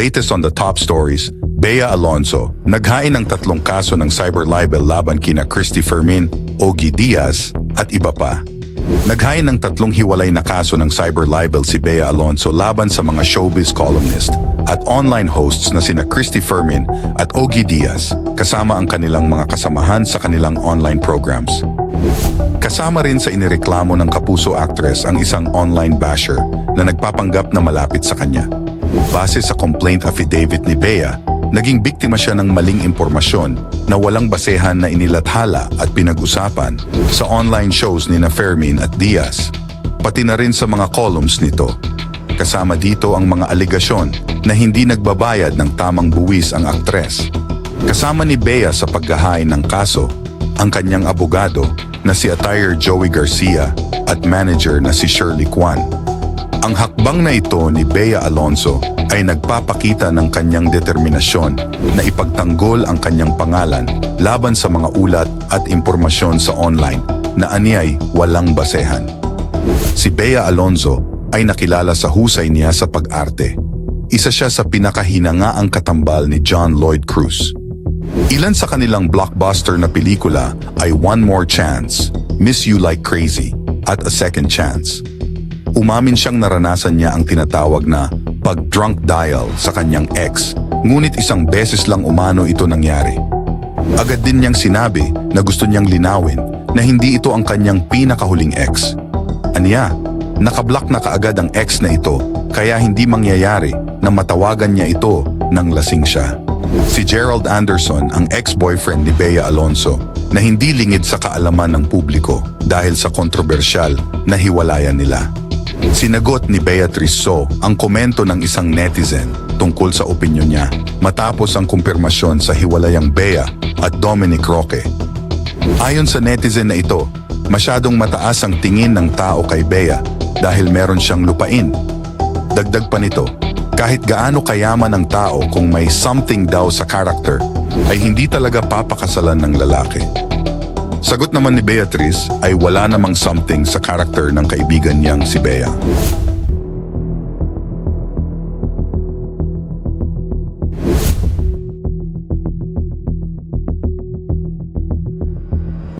Latest on the top stories, Bea Alonzo, naghain ng 3 kaso ng cyber libel laban kina Christy Fermin, Ogie Diaz, at iba pa. Naghain ng 3 hiwalay na kaso ng cyber libel si Bea Alonzo laban sa mga showbiz columnist at online hosts na sina Christy Fermin at Ogie Diaz, kasama ang kanilang mga kasamahan sa kanilang online programs. Kasama rin sa inireklamo ng kapuso actress ang isang online basher na nagpapanggap na malapit sa kanya. Base sa complaint affidavit ni Bea, naging biktima siya ng maling impormasyon na walang basehan na inilathala at pinag-usapan sa online shows ni Fermin at Diaz, pati na rin sa mga columns nito. Kasama dito ang mga aligasyon na hindi nagbabayad ng tamang buwis ang aktres. Kasama ni Bea sa paghahain ng kaso, ang kanyang abogado na si attire Joey Garcia at manager na si Shirley Kwan. Ang hakbang na ito ni Bea Alonzo ay nagpapakita ng kanyang determinasyon na ipagtanggol ang kanyang pangalan laban sa mga ulat at impormasyon sa online na anyay walang basehan. Si Bea Alonzo ay nakilala sa husay niya sa pag-arte. Isa siya sa pinakahinangaang katambal ni John Lloyd Cruz. Ilan sa kanilang blockbuster na pelikula ay One More Chance, Miss You Like Crazy, at A Second Chance. Umamin siyang naranasan niya ang tinatawag na pag-drunk dial sa kanyang ex, ngunit isang beses lang umano ito nangyari. Agad din niyang sinabi na gusto niyang linawin na hindi ito ang kanyang pinakahuling ex. Aniya, nakablock na kaagad ang ex na ito kaya hindi mangyayari na matawagan niya ito nang lasing siya. Si Gerald Anderson ang ex-boyfriend ni Bea Alonzo na hindi lingid sa kaalaman ng publiko dahil sa kontrobersyal na hiwalayan nila. Sinagot ni Beatrice So ang komento ng isang netizen tungkol sa opinyon niya matapos ang kumpirmasyon sa hiwalayang Bea at Dominic Roque. Ayon sa netizen na ito, masyadong mataas ang tingin ng tao kay Bea dahil meron siyang lupain. Dagdag pa nito, kahit gaano kayaman ang tao kung may something daw sa character, ay hindi talaga papakasalan ng lalaki. Sagot naman ni Beatrice ay wala namang something sa character ng kaibigan niyang si Bea.